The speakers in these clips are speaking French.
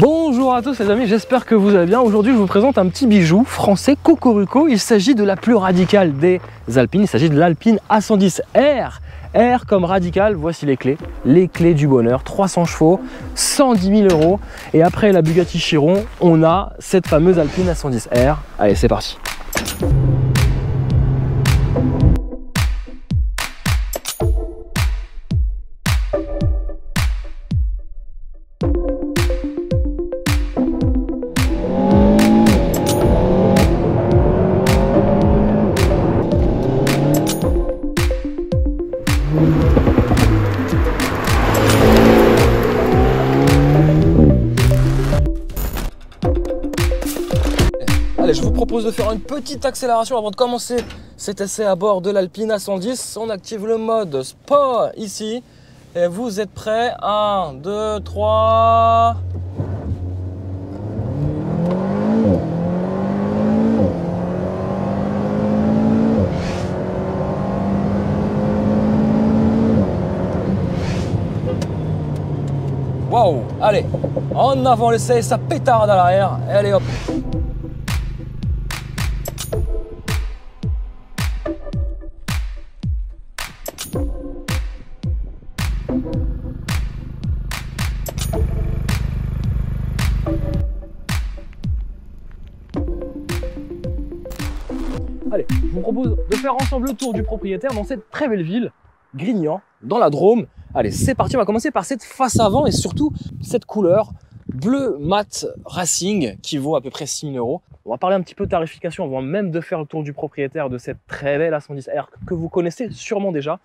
Bonjour à tous les amis, j'espère que vous allez bien. Aujourd'hui je vous présente un petit bijou français Cocorico. Il s'agit de la plus radicale des Alpines, il s'agit de l'Alpine A110 R. R comme radical, voici les clés du bonheur, 300 chevaux, 110 000 €. Et après la Bugatti Chiron, on a cette fameuse Alpine A110 R. Allez, c'est parti. Allez, je vous propose de faire une petite accélération avant de commencer cet essai à bord de l'Alpine A110. On active le mode sport ici. Et vous êtes prêts? 1, 2, 3... Waouh! Allez, en avant l'essai, ça pétarde à l'arrière. Et allez hop! Allez, je vous propose de faire ensemble le tour du propriétaire dans cette très belle ville, Grignan, dans la Drôme. Allez, c'est parti, on va commencer par cette face avant et surtout cette couleur bleu mat racing qui vaut à peu près 6 000 €. On va parler un petit peu de tarification avant même de faire le tour du propriétaire de cette très belle A110R que vous connaissez sûrement déjà.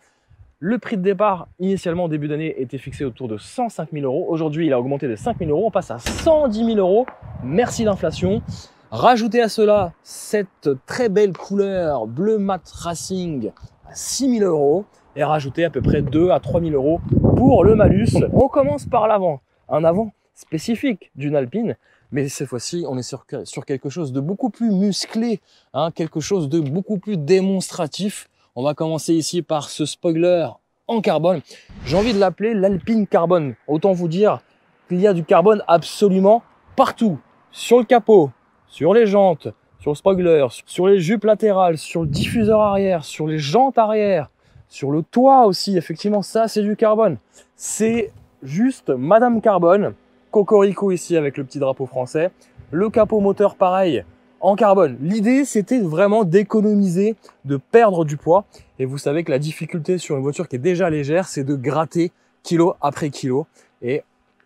Le prix de départ, initialement, au début d'année, était fixé autour de 105 000 €. Aujourd'hui, il a augmenté de 5 000 €. On passe à 110 000 €. Merci l'inflation. Rajoutez à cela cette très belle couleur bleu mat racing à 6 000 € et rajoutez à peu près 2 à 3 000 € pour le malus. On commence par l'avant, un avant spécifique d'une Alpine, mais cette fois-ci on est sur quelque chose de beaucoup plus musclé, hein, quelque chose de beaucoup plus démonstratif. On va commencer ici par ce spoiler en carbone. J'ai envie de l'appeler l'Alpine Carbone. Autant vous dire qu'il y a du carbone absolument partout, sur le capot, sur les jantes, sur le spoiler, sur les jupes latérales, sur le diffuseur arrière, sur les jantes arrière, sur le toit aussi. Effectivement, ça, c'est du carbone. C'est juste Madame Carbone. Cocorico ici avec le petit drapeau français. Le capot moteur, pareil, en carbone. L'idée, c'était vraiment d'économiser, de perdre du poids. Et vous savez que la difficulté sur une voiture qui est déjà légère, c'est de gratter kilo après kilo. Et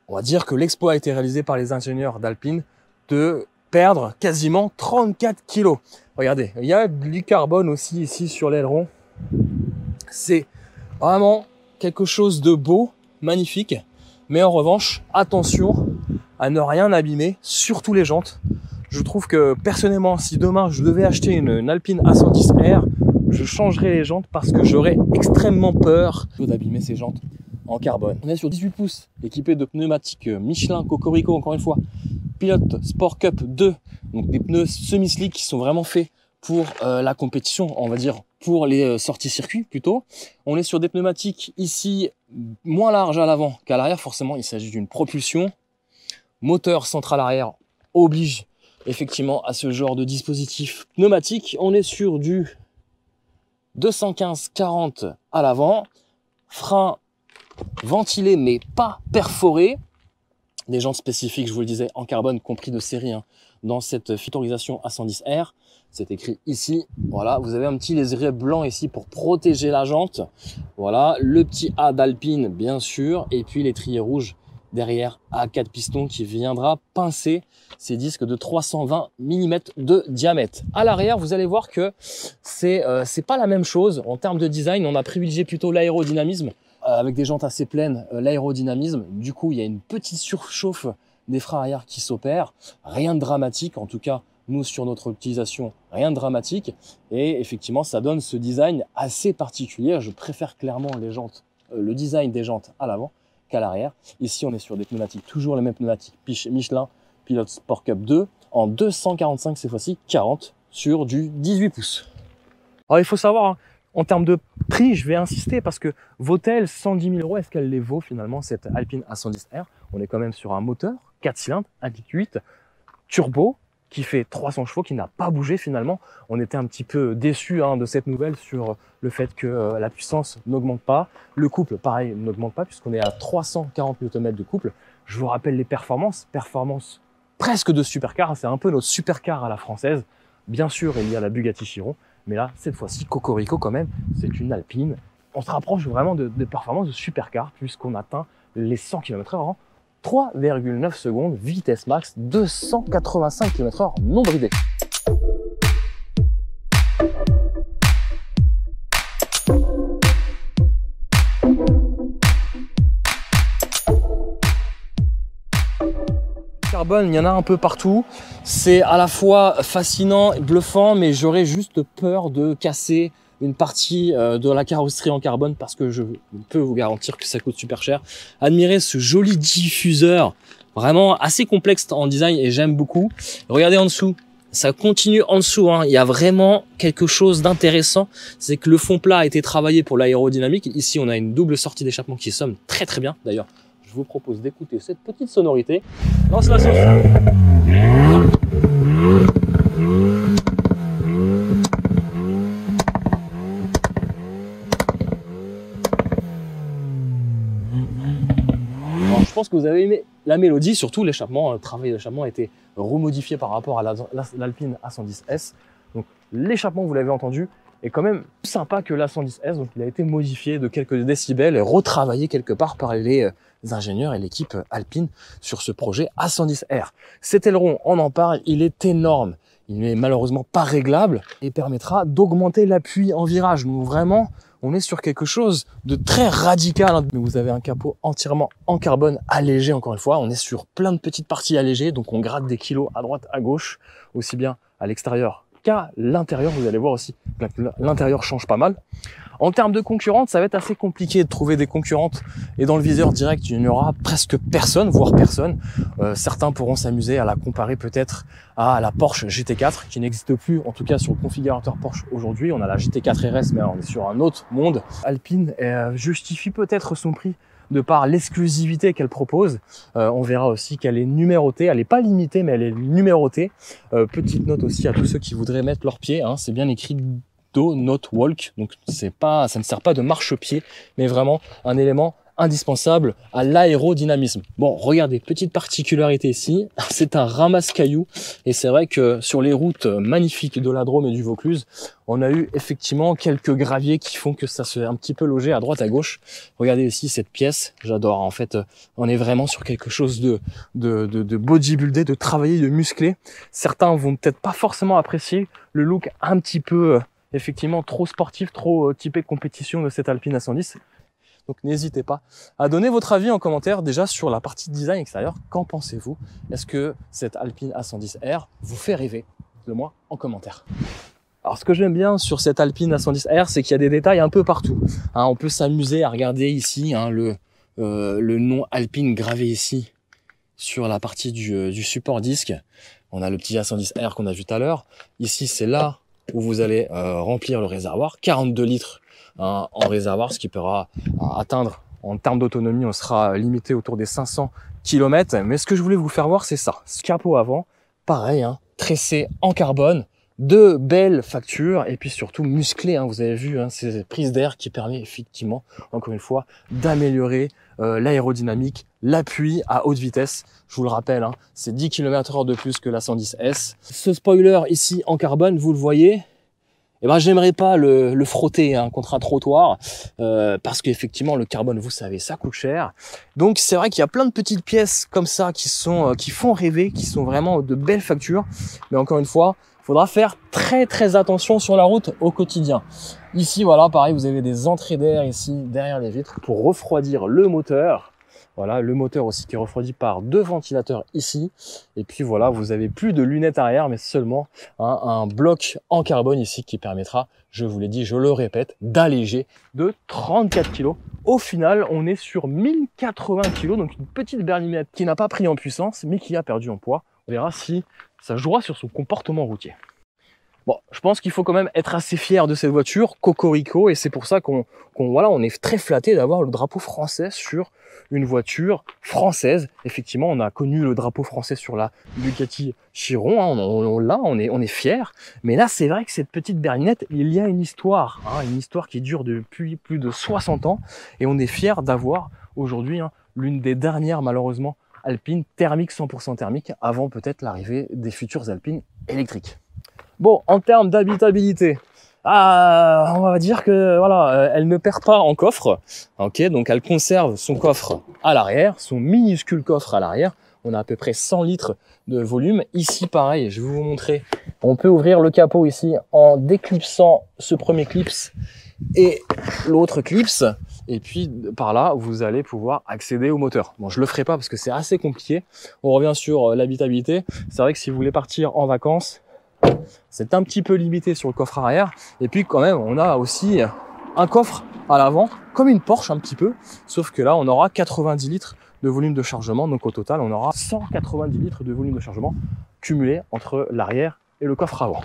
on va dire que l'exploit a été réalisé par les ingénieurs d'Alpine de perdre quasiment 34 kilos. Regardez, il y a du carbone aussi ici sur l'aileron. C'est vraiment quelque chose de beau, magnifique. Mais en revanche, attention à ne rien abîmer, surtout les jantes. Je trouve que personnellement, si demain je devais acheter une Alpine A110R, je changerais les jantes parce que j'aurais extrêmement peur d'abîmer ces jantes en carbone. On est sur 18 pouces, équipé de pneumatiques Michelin Cocorico, encore une fois, Pilote Sport Cup 2, donc des pneus semi-slick qui sont vraiment faits pour la compétition, on va dire pour les sorties circuits plutôt. On est sur des pneumatiques ici moins larges à l'avant qu'à l'arrière, forcément il s'agit d'une propulsion. Moteur central arrière oblige effectivement à ce genre de dispositif pneumatique. On est sur du 215/40 à l'avant, frein ventilé mais pas perforé. Des jantes spécifiques, je vous le disais, en carbone, compris de série, hein, dans cette Fitorisation A110R. C'est écrit ici. Voilà, vous avez un petit lézeret blanc ici pour protéger la jante. Voilà, le petit A d'Alpine, bien sûr. Et puis l'étrier rouge derrière à 4 pistons qui viendra pincer ces disques de 320 mm de diamètre. À l'arrière, vous allez voir que c'est pas la même chose. En termes de design, on a privilégié plutôt l'aérodynamisme. Avec des jantes assez pleines, l'aérodynamisme. Du coup, il y a une petite surchauffe des freins arrière qui s'opère. Rien de dramatique, en tout cas, nous, sur notre utilisation, rien de dramatique. Et effectivement, ça donne ce design assez particulier. Je préfère clairement les jantes, le design des jantes à l'avant qu'à l'arrière. Ici, on est sur des pneumatiques, toujours les mêmes pneumatiques Michelin Pilote Sport Cup 2, en 245 cette fois-ci, 40 sur du 18 pouces. Alors, il faut savoir, hein, en termes de prix, je vais insister parce que vaut-elle 110 000 €? Est-ce qu'elle les vaut finalement, cette Alpine A110R? On est quand même sur un moteur 4 cylindres, 1,8 turbo, qui fait 300 chevaux, qui n'a pas bougé finalement. On était un petit peu déçus de cette nouvelle sur le fait que la puissance n'augmente pas. Le couple, pareil, n'augmente pas puisqu'on est à 340 Nm de couple. Je vous rappelle les performances presque de supercar. C'est un peu notre supercar à la française. Bien sûr, il y a la Bugatti Chiron, mais là, cette fois-ci, cocorico quand même, c'est une Alpine. On se rapproche vraiment des performances de supercar puisqu'on atteint les 100 km/h en 3,9 secondes, vitesse max, 285 km/h non bridé. Carbone, il y en a un peu partout. C'est à la fois fascinant et bluffant, mais j'aurais juste peur de casser une partie de la carrosserie en carbone parce que je peux vous garantir que ça coûte super cher. Admirez ce joli diffuseur, vraiment assez complexe en design et j'aime beaucoup. Regardez en dessous, ça continue en dessous, il y a vraiment quelque chose d'intéressant, c'est que le fond plat a été travaillé pour l'aérodynamique. Ici, on a une double sortie d'échappement qui sonne très très bien. D'ailleurs, je vous propose d'écouter cette petite sonorité. Lance la sauce. Alors, je pense que vous avez aimé la mélodie, surtout l'échappement. Le travail d'échappement a été remodifié par rapport à l'Alpine A110S. Donc l'échappement, vous l'avez entendu, est quand même plus sympa que l'A110S. Donc il a été modifié de quelques décibels et retravaillé quelque part par les ingénieurs et l'équipe Alpine sur ce projet A110R. Cet aileron, on en parle, il est énorme. Il n'est malheureusement pas réglable et permettra d'augmenter l'appui en virage. Donc vraiment, on est sur quelque chose de très radical. Mais vous avez un capot entièrement en carbone allégé, encore une fois. On est sur plein de petites parties allégées, donc on gratte des kilos à droite, à gauche, aussi bien à l'extérieur qu'à l'intérieur. Vous allez voir aussi que l'intérieur change pas mal. En termes de concurrentes, ça va être assez compliqué de trouver des concurrentes. Et dans le viseur direct, il n'y aura presque personne, voire personne. Certains pourront s'amuser à la comparer peut-être à la Porsche GT4, qui n'existe plus, en tout cas sur le configurateur Porsche aujourd'hui. On a la GT4 RS, mais on est sur un autre monde. Alpine justifie peut-être son prix de par l'exclusivité qu'elle propose. On verra aussi qu'elle est numérotée. Elle n'est pas limitée, mais elle est numérotée. Petite note aussi à tous ceux qui voudraient mettre leurs pieds. C'est bien écrit Do Not Walk. Donc ça ne sert pas de marchepied, mais vraiment un élément indispensable à l'aérodynamisme. Bon, regardez, petite particularité ici, c'est un ramasse-cailloux et c'est vrai que sur les routes magnifiques de la Drôme et du Vaucluse, on a eu effectivement quelques graviers qui font que ça se fait un petit peu loger à droite à gauche. Regardez ici cette pièce, j'adore. En fait, on est vraiment sur quelque chose de bodybuildé, de travaillé, de musclé. Certains vont peut-être pas forcément apprécier le look un petit peu effectivement trop sportif, trop typé compétition de cette Alpine A110. Donc n'hésitez pas à donner votre avis en commentaire déjà sur la partie design extérieur. Qu'en pensez-vous? Est-ce que cette Alpine A110R vous fait rêver? Dites-le moi en commentaire. Alors ce que j'aime bien sur cette Alpine A110R, c'est qu'il y a des détails un peu partout. On peut s'amuser à regarder ici le nom Alpine gravé ici sur la partie du support disque. On a le petit A110R qu'on a vu tout à l'heure. Ici c'est là où vous allez remplir le réservoir, 42 litres en réservoir, ce qui pourra atteindre, en termes d'autonomie, on sera limité autour des 500 km. Mais ce que je voulais vous faire voir, c'est ça. Ce capot avant, pareil, tressé en carbone, de belles factures et puis surtout musclé. Vous avez vu ces prises d'air qui permet effectivement, encore une fois, d'améliorer l'aérodynamique, l'appui à haute vitesse. Je vous le rappelle, c'est 10 km/h de plus que la 110S. Ce spoiler ici en carbone, vous le voyez, j'aimerais pas le frotter contre un trottoir parce qu'effectivement le carbone, vous savez, ça coûte cher. Donc c'est vrai qu'il y a plein de petites pièces comme ça qui font rêver, qui sont vraiment de belles factures. Mais encore une fois, il faudra faire très très attention sur la route au quotidien. Ici, voilà, pareil, vous avez des entrées d'air ici derrière les vitres pour refroidir le moteur. Voilà, le moteur aussi qui est refroidi par 2 ventilateurs ici. Et puis voilà, vous avez plus de lunettes arrière, mais seulement un bloc en carbone ici qui permettra, je vous l'ai dit, je le répète, d'alléger de 34 kg. Au final, on est sur 1080 kg, donc une petite berlinette qui n'a pas pris en puissance, mais qui a perdu en poids. On verra si ça jouera sur son comportement routier. Bon, je pense qu'il faut quand même être assez fier de cette voiture, Cocorico, et c'est pour ça qu'on est très flatté d'avoir le drapeau français sur une voiture française. Effectivement, on a connu le drapeau français sur la Ducati Chiron, hein, on est fiers. Mais là, c'est vrai que cette petite berlinette, il y a une histoire qui dure depuis plus de 60 ans, et on est fiers d'avoir aujourd'hui l'une des dernières, malheureusement, Alpine thermique, 100% thermique, avant peut-être l'arrivée des futures Alpines électriques. Bon, en termes d'habitabilité, on va dire que voilà, elle ne perd pas en coffre. Ok, donc elle conserve son coffre à l'arrière, son minuscule coffre à l'arrière. On a à peu près 100 litres de volume. Ici, pareil, je vais vous montrer. On peut ouvrir le capot ici en déclipsant ce premier clips et l'autre clips. Et puis par là, vous allez pouvoir accéder au moteur. Bon, je le ferai pas parce que c'est assez compliqué. On revient sur l'habitabilité. C'est vrai que si vous voulez partir en vacances, c'est un petit peu limité sur le coffre arrière. Et puis quand même, on a aussi un coffre à l'avant, comme une Porsche un petit peu. Sauf que là, on aura 90 litres de volume de chargement. Donc au total, on aura 190 litres de volume de chargement cumulé entre l'arrière et le coffre avant.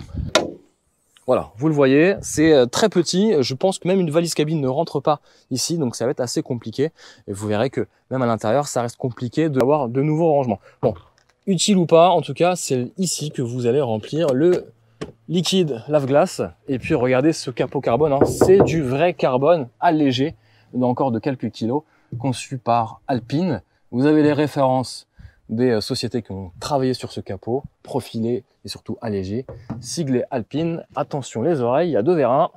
Voilà, vous le voyez, c'est très petit. Je pense que même une valise cabine ne rentre pas ici, donc ça va être assez compliqué. Et vous verrez que même à l'intérieur, ça reste compliqué d'avoir de nouveaux rangements. Bon, utile ou pas, en tout cas, c'est ici que vous allez remplir le liquide lave-glace. Et puis regardez ce capot carbone, hein, c'est du vrai carbone allégé, encore de quelques kilos, conçu par Alpine. Vous avez les références des sociétés qui ont travaillé sur ce capot, profilé et surtout allégé, siglé Alpine. Attention les oreilles, il y a 2 vérins.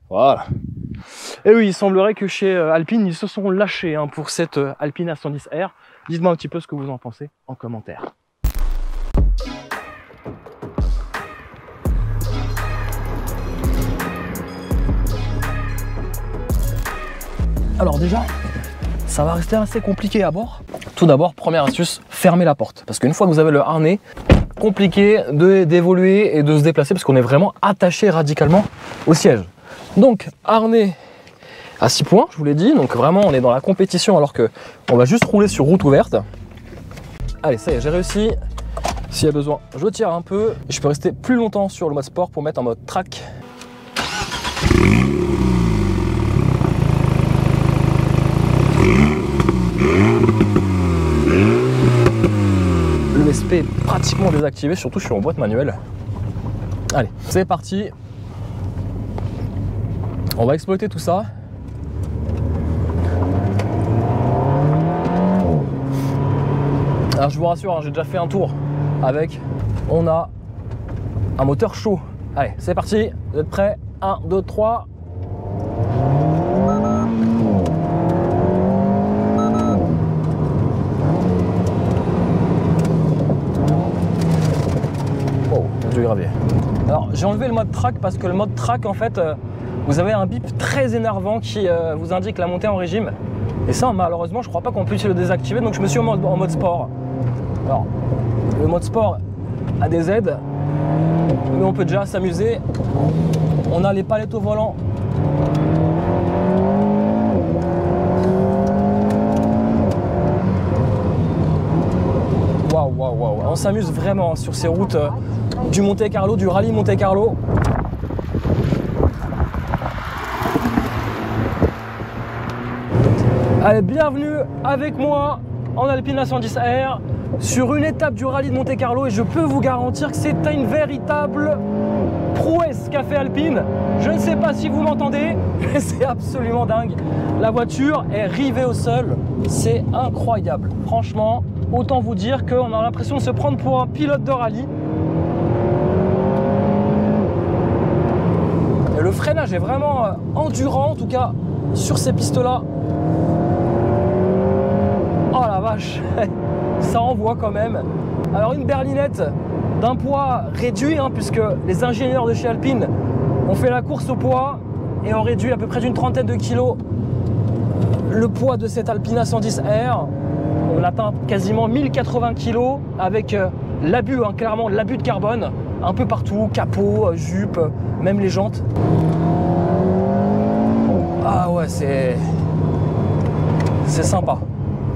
Voilà. Et oui, il semblerait que chez Alpine, ils se sont lâchés pour cette Alpine A110R. Dites-moi un petit peu ce que vous en pensez en commentaire. Alors déjà, ça va rester assez compliqué à bord. Tout d'abord, première astuce, fermez la porte. Parce qu'une fois que vous avez le harnais, compliqué d'évoluer et de se déplacer parce qu'on est vraiment attaché radicalement au siège. Donc, harnais à 6 points, je vous l'ai dit. Donc vraiment, on est dans la compétition alors que on va juste rouler sur route ouverte. Allez, ça y est, j'ai réussi. S'il y a besoin, je tire un peu. Je peux rester plus longtemps sur le mode sport pour mettre en mode track. L'ESP est pratiquement désactivé, surtout sur une boîte manuelle. Allez, c'est parti. On va exploiter tout ça. Alors je vous rassure, j'ai déjà fait un tour avec. On a un moteur chaud. Allez, c'est parti. Vous êtes prêts? 1, 2, 3. Gravier. Alors j'ai enlevé le mode track parce que le mode track en fait vous avez un bip très énervant qui vous indique la montée en régime et ça malheureusement je crois pas qu'on puisse le désactiver, donc je me suis mis en mode sport. Alors le mode sport a des aides mais on peut déjà s'amuser. On a les palettes au volant. Waouh, on s'amuse vraiment sur ces routes du Monte Carlo, du rallye Monte Carlo. Allez, bienvenue avec moi en Alpine A110R sur une étape du rallye de Monte Carlo et je peux vous garantir que c'est une véritable prouesse qu'a fait Alpine. Je ne sais pas si vous m'entendez, mais c'est absolument dingue. La voiture est rivée au sol, c'est incroyable. Franchement, autant vous dire qu'on a l'impression de se prendre pour un pilote de rallye. Et le freinage est vraiment endurant, en tout cas sur ces pistes-là. Oh la vache, ça envoie quand même. Alors une berlinette d'un poids réduit, puisque les ingénieurs de chez Alpine ont fait la course au poids et ont réduit à peu près d'une trentaine de kilos le poids de cette Alpine A110R. On atteint quasiment 1080 kg avec l'abus, clairement l'abus de carbone, un peu partout, capot, jupe, même les jantes. Ah ouais, c'est sympa.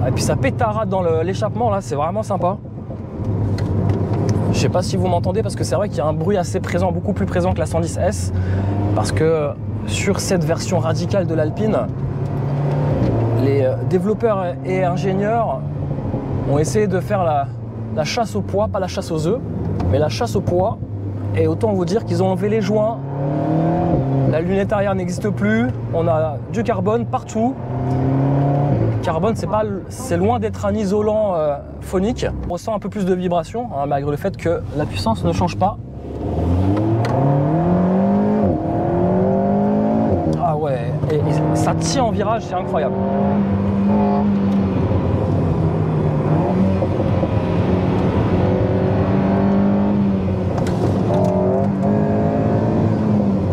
Et puis ça pétarade dans l'échappement là, c'est vraiment sympa. Je sais pas si vous m'entendez parce que c'est vrai qu'il y a un bruit assez présent, beaucoup plus présent que la 110S. Parce que sur cette version radicale de l'Alpine, les développeurs et ingénieurs ont essayé de faire la chasse au poids, pas la chasse aux œufs, mais la chasse au poids. Et autant vous dire qu'ils ont enlevé les joints, la lunette arrière n'existe plus, on a du carbone partout. Carbone, c'est loin d'être un isolant phonique. On ressent un peu plus de vibration, hein, malgré le fait que la puissance ne change pas. Ah ouais, et ça tient en virage, c'est incroyable.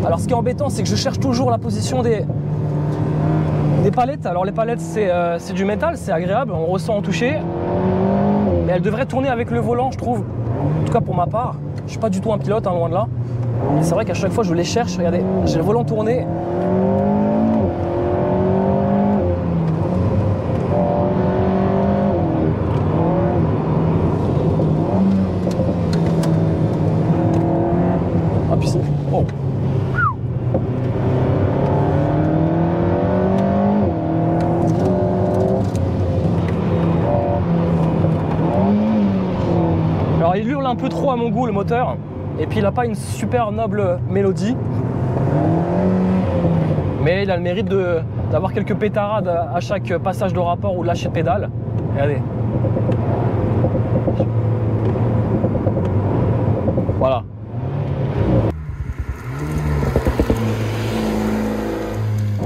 Alors ce qui est embêtant, c'est que je cherche toujours la position des palettes. Alors les palettes, c'est du métal, c'est agréable, on ressent en toucher. Mais elles devraient tourner avec le volant, je trouve. En tout cas pour ma part. Je suis pas du tout un pilote, hein, loin de là. Et c'est vrai qu'à chaque fois je les cherche, regardez, j'ai le volant tourné. Ah puis c'est... Oh. Alors il hurle un peu trop à mon goût le moteur, et puis il n'a pas une super noble mélodie, mais il a le mérite d'avoir quelques pétarades à chaque passage de rapport ou lâcher de pédale. Regardez. Voilà.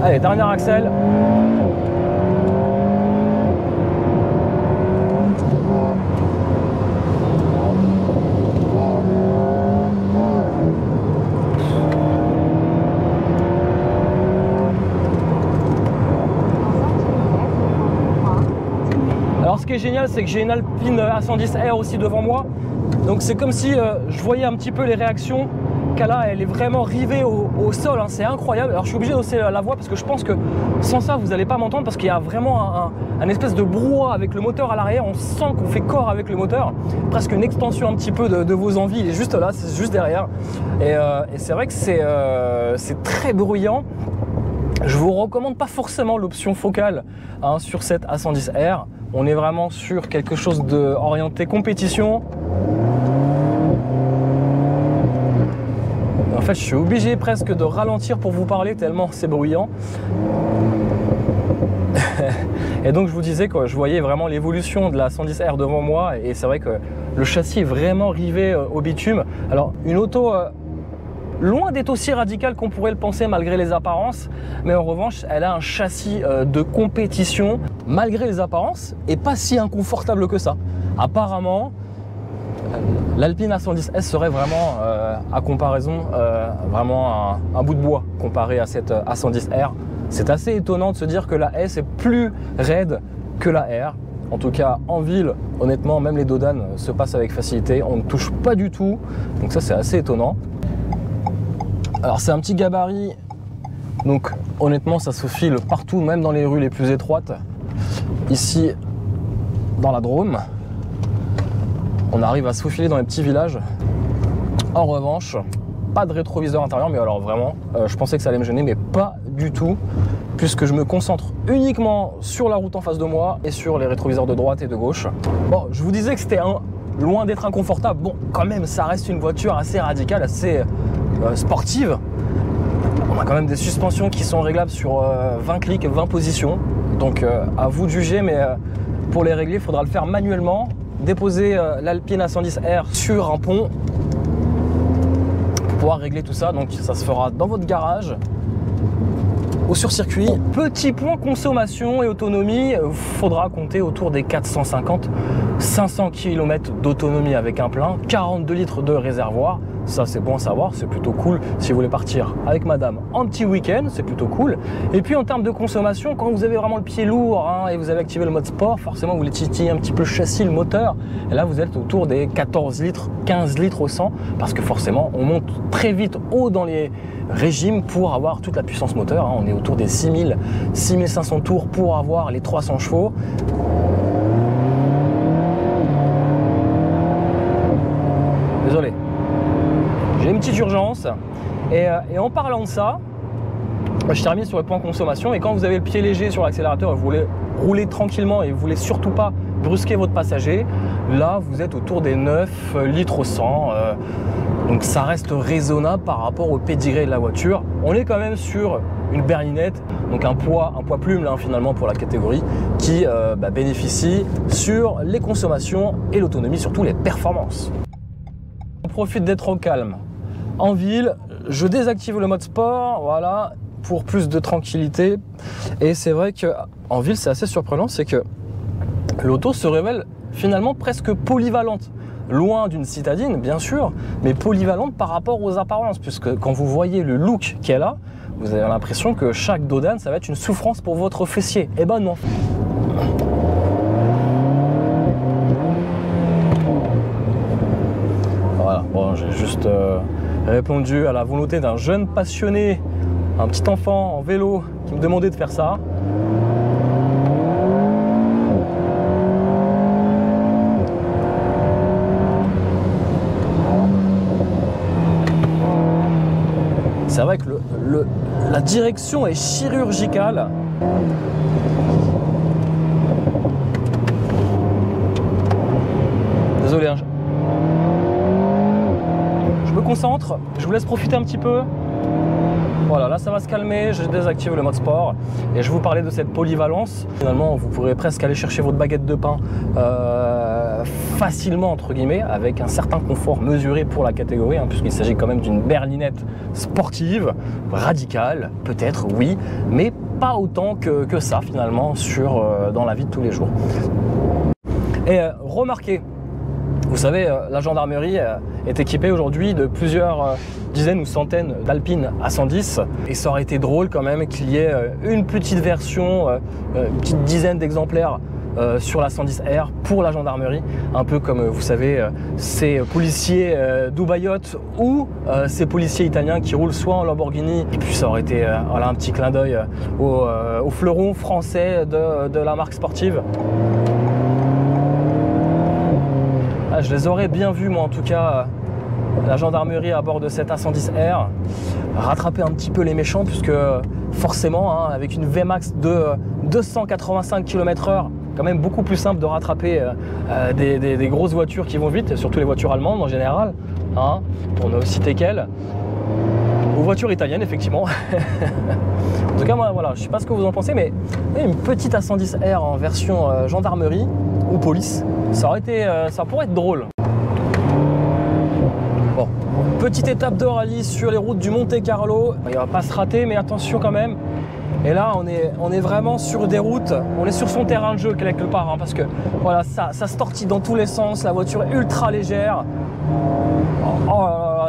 Allez, dernier axel. Alors ce qui est génial, c'est que j'ai une Alpine A110R aussi devant moi. Donc c'est comme si je voyais un petit peu les réactions. Là, elle est vraiment rivée au sol, hein, c'est incroyable. Alors je suis obligé d'hausser la voix parce que je pense que sans ça, vous n'allez pas m'entendre parce qu'il y a vraiment un espèce de brouhaha avec le moteur à l'arrière. On sent qu'on fait corps avec le moteur. Presque une extension un petit peu de vos envies. Il est juste là, c'est juste derrière. Et c'est vrai que c'est très bruyant. Je vous recommande pas forcément l'option focale, hein, sur cette A110R. On est vraiment sur quelque chose orienté compétition. En fait, je suis obligé presque de ralentir pour vous parler tellement c'est bruyant. Et donc, je vous disais que je voyais vraiment l'évolution de la 110R devant moi. Et c'est vrai que le châssis est vraiment rivé au bitume. Alors, une auto... loin d'être aussi radicale qu'on pourrait le penser malgré les apparences, mais en revanche, elle a un châssis de compétition malgré les apparences et pas si inconfortable que ça. Apparemment, l'Alpine A110S serait vraiment, à comparaison, vraiment un bout de bois comparé à cette A110R. C'est assez étonnant de se dire que la S est plus raide que la R. En tout cas, en ville, honnêtement, même les dodanes se passent avec facilité. On ne touche pas du tout, donc ça, c'est assez étonnant. Alors c'est un petit gabarit, donc honnêtement ça se file partout, même dans les rues les plus étroites. Ici, dans la Drôme, on arrive à se faufiler dans les petits villages. En revanche, pas de rétroviseur intérieur, mais alors vraiment, je pensais que ça allait me gêner, mais pas du tout, puisque je me concentre uniquement sur la route en face de moi et sur les rétroviseurs de droite et de gauche. Bon, je vous disais que c'était loin d'être inconfortable. Bon, quand même, ça reste une voiture assez radicale, assez... sportive. On a quand même des suspensions qui sont réglables sur 20 clics, 20 positions. Donc à vous de juger, mais pour les régler, il faudra le faire manuellement. Déposer l'Alpine A110R sur un pont pour pouvoir régler tout ça. Donc ça se fera dans votre garage ou sur circuit. Petit point consommation et autonomie, il faudra compter autour des 450-500 km d'autonomie avec un plein, 42 litres de réservoir. Ça c'est bon à savoir, c'est plutôt cool si vous voulez partir avec madame en petit week-end, c'est plutôt cool. Et puis en termes de consommation, quand vous avez vraiment le pied lourd, hein, et vous avez activé le mode sport, forcément vous voulez titiller un petit peu le châssis, le moteur, et là vous êtes autour des 14 litres, 15 litres au 100, parce que forcément on monte très vite haut dans les régimes pour avoir toute la puissance moteur, hein. On est autour des 6000, 6500 tours pour avoir les 300 chevaux. polyvalence. Et en parlant de ça, je termine sur le point consommation. Et quand vous avez le pied léger sur l'accélérateur et vous voulez rouler tranquillement et vous voulez surtout pas brusquer votre passager, là vous êtes autour des 9 litres au 100. Donc ça reste raisonnable par rapport au pédigré de la voiture. On est quand même sur une berlinette, donc un poids plume là, finalement pour la catégorie, qui bénéficie sur les consommations et l'autonomie, surtout les performances. On profite d'être au calme. En ville, je désactive le mode sport, voilà, pour plus de tranquillité. Et c'est vrai qu'en ville, c'est assez surprenant, c'est que l'auto se révèle finalement presque polyvalente. Loin d'une citadine, bien sûr, mais polyvalente par rapport aux apparences, puisque quand vous voyez le look qu'elle a, vous avez l'impression que chaque dodane, ça va être une souffrance pour votre fessier. Eh ben non. Voilà, bon, j'ai juste répondu à la volonté d'un jeune passionné, un petit enfant en vélo qui me demandait de faire ça. C'est vrai que la direction est chirurgicale. Désolé, hein. Je me concentre, je vous laisse profiter un petit peu. Voilà, là ça va se calmer, je désactive le mode sport et je vous parlais de cette polyvalence. Finalement, vous pourrez presque aller chercher votre baguette de pain facilement, entre guillemets, avec un certain confort mesuré pour la catégorie, hein, puisqu'il s'agit quand même d'une berlinette sportive, radicale, peut-être, oui, mais pas autant que ça, finalement, dans la vie de tous les jours. Et remarquez, vous savez, la gendarmerie est équipée aujourd'hui de plusieurs dizaines ou centaines d'Alpine A110 et ça aurait été drôle quand même qu'il y ait une petite version, une petite dizaine d'exemplaires sur la 110R pour la gendarmerie, un peu comme vous savez ces policiers dubaïotes ou ces policiers italiens qui roulent soit en Lamborghini, et puis ça aurait été voilà, un petit clin d'œil au fleuron français de la marque sportive. Ah, je les aurais bien vus, moi en tout cas, la gendarmerie à bord de cette A110R, rattraper un petit peu les méchants, puisque forcément, hein, avec une VMAX de 285 km/h, quand même beaucoup plus simple de rattraper des grosses voitures qui vont vite, et surtout les voitures allemandes en général, hein, pour ne citer qu'elles, ou voitures italiennes effectivement. En tout cas, moi, voilà, je ne sais pas ce que vous en pensez, mais une petite A110R en version gendarmerie ou police, ça pourrait être drôle. Bon, petite étape de rallye sur les routes du Monte Carlo. Il ne va pas se rater, mais attention quand même. Et là, on est vraiment sur des routes, on est sur son terrain de jeu quelque part, hein, parce que voilà, ça se tortille dans tous les sens, la voiture est ultra légère.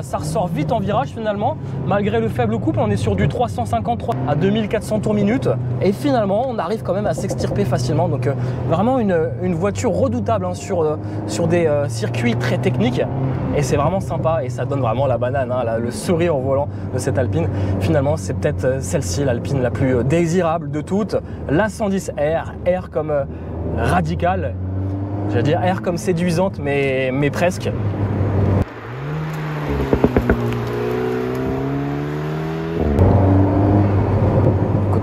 Ça ressort vite en virage finalement, malgré le faible couple, on est sur du 353 à 2400 tours minute, et finalement on arrive quand même à s'extirper facilement. Donc vraiment une voiture redoutable, hein, sur des circuits très techniques, et c'est vraiment sympa et ça donne vraiment la banane, hein, le sourire au volant de cette Alpine. Finalement c'est peut-être celle-ci l'Alpine la plus désirable de toutes, la 110R, R comme radicale, j'allais dire R comme séduisante, mais presque.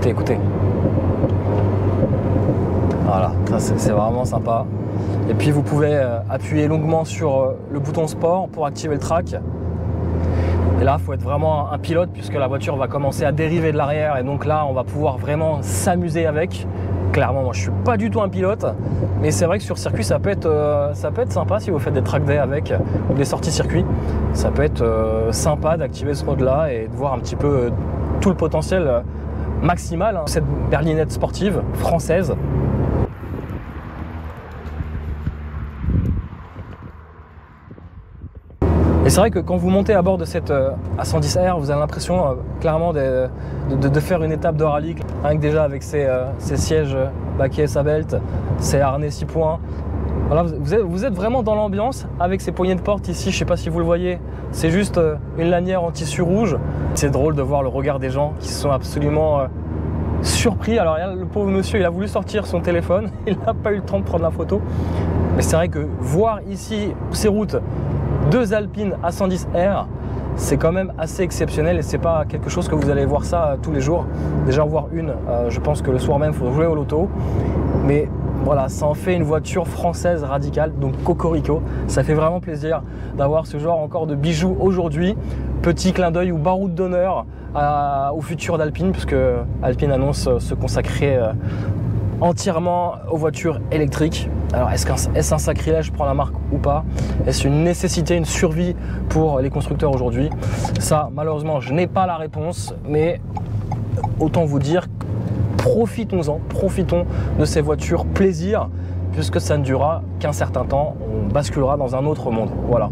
Écoutez, voilà, ça c'est vraiment sympa. Et puis vous pouvez appuyer longuement sur le bouton sport pour activer le track. Et là, il faut être vraiment un pilote, puisque la voiture va commencer à dériver de l'arrière, et donc là on va pouvoir vraiment s'amuser avec. Clairement, moi je suis pas du tout un pilote, mais c'est vrai que sur circuit ça peut être sympa si vous faites des track day avec, ou des sorties circuit. Ça peut être sympa d'activer ce mode là et de voir un petit peu tout le potentiel maximal, hein, cette berlinette sportive française. Et c'est vrai que quand vous montez à bord de cette A110R, vous avez l'impression clairement de faire une étape de rallye, rien que déjà avec ces sièges baquets Sabelt, ces harnais 6 points. Voilà, vous êtes vraiment dans l'ambiance avec ces poignées de porte ici, je ne sais pas si vous le voyez, c'est juste une lanière en tissu rouge. C'est drôle de voir le regard des gens qui sont absolument surpris. Alors le pauvre monsieur, il a voulu sortir son téléphone, il n'a pas eu le temps de prendre la photo. Mais c'est vrai que voir ici ces routes, deux Alpine A110R, c'est quand même assez exceptionnel et c'est pas quelque chose que vous allez voir ça tous les jours. Déjà en voir une, je pense que le soir même, il faut jouer au loto. Mais voilà, ça en fait une voiture française radicale, donc cocorico. Ça fait vraiment plaisir d'avoir ce genre encore de bijoux aujourd'hui. Petit clin d'œil ou baroud d'honneur au futur d'Alpine, puisque Alpine annonce se consacrer entièrement aux voitures électriques. Alors est-ce un sacrilège pour la marque ou pas? Est-ce une nécessité, une survie pour les constructeurs aujourd'hui? Ça, malheureusement, je n'ai pas la réponse, mais autant vous dire, profitons-en, profitons de ces voitures plaisir, puisque ça ne durera qu'un certain temps, on basculera dans un autre monde. Voilà.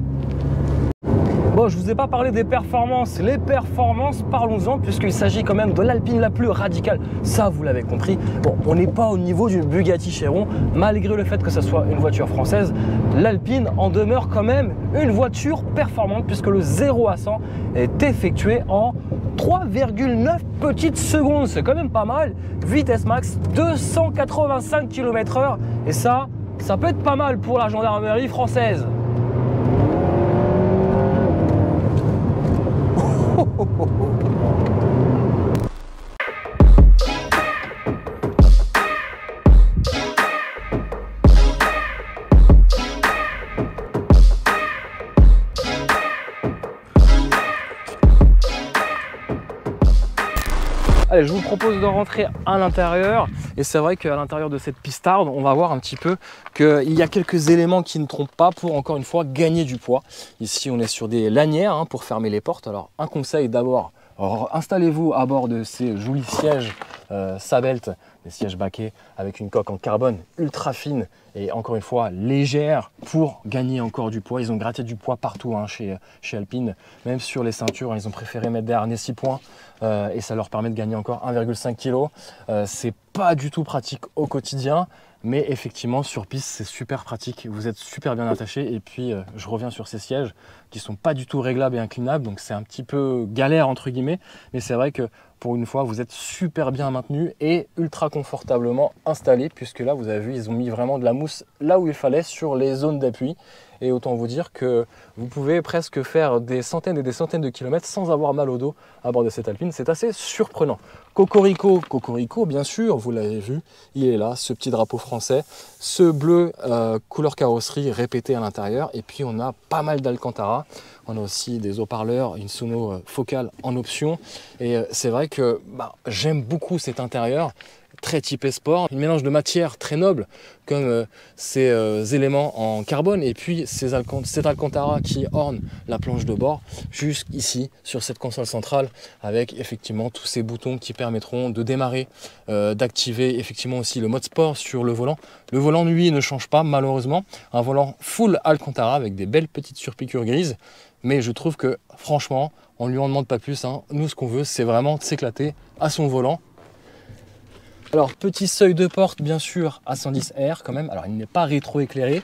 Bon, je ne vous ai pas parlé des performances. Les performances, parlons-en, puisqu'il s'agit quand même de l'Alpine la plus radicale. Ça, vous l'avez compris. Bon, on n'est pas au niveau du Bugatti Chiron, malgré le fait que ce soit une voiture française. L'Alpine en demeure quand même une voiture performante, puisque le 0 à 100 est effectué en 3,9 petites secondes. C'est quand même pas mal. Vitesse max, 285 km/h. Et ça peut être pas mal pour la gendarmerie française. Allez, je vous propose de rentrer à l'intérieur et c'est vrai qu'à l'intérieur de cette pistarde, on va voir un petit peu qu'il y a quelques éléments qui ne trompent pas pour encore une fois gagner du poids. Ici, on est sur des lanières pour fermer les portes. Alors, un conseil d'abord, installez-vous à bord de ces jolis sièges Sabelt, des sièges baquets avec une coque en carbone ultra fine et encore une fois légère pour gagner encore du poids. Ils ont gratté du poids partout chez Alpine, même sur les ceintures, ils ont préféré mettre des harnais 6 points et ça leur permet de gagner encore 1,5 kg. C'est pas du tout pratique au quotidien, mais effectivement sur piste c'est super pratique, vous êtes super bien attaché. Et puis je reviens sur ces sièges qui sont pas du tout réglables et inclinables, donc c'est un petit peu galère entre guillemets, mais c'est vrai que pour une fois vous êtes super bien maintenu et ultra confortablement installé, puisque là vous avez vu ils ont mis vraiment de la mousse là où il fallait sur les zones d'appui. Et autant vous dire que vous pouvez presque faire des centaines et des centaines de kilomètres sans avoir mal au dos à bord de cette Alpine. C'est assez surprenant. Cocorico, Cocorico, bien sûr, vous l'avez vu, il est là, ce petit drapeau français, ce bleu couleur carrosserie répété à l'intérieur. Et puis on a pas mal d'Alcantara. On a aussi des haut-parleurs, une sono focale en option. Et c'est vrai que j'aime beaucoup cet intérieur. Très typé sport, un mélange de matières très nobles comme ces éléments en carbone et puis cet Alcantara qui orne la planche de bord jusqu'ici sur cette console centrale avec effectivement tous ces boutons qui permettront de démarrer, d'activer effectivement aussi le mode sport sur le volant. Le volant lui ne change pas malheureusement, un volant full Alcantara avec des belles petites surpiqûres grises, mais je trouve que franchement on ne lui en demande pas plus, Nous ce qu'on veut c'est vraiment s'éclater à son volant. Alors, petit seuil de porte, bien sûr, à 110R quand même. Alors, il n'est pas rétro-éclairé.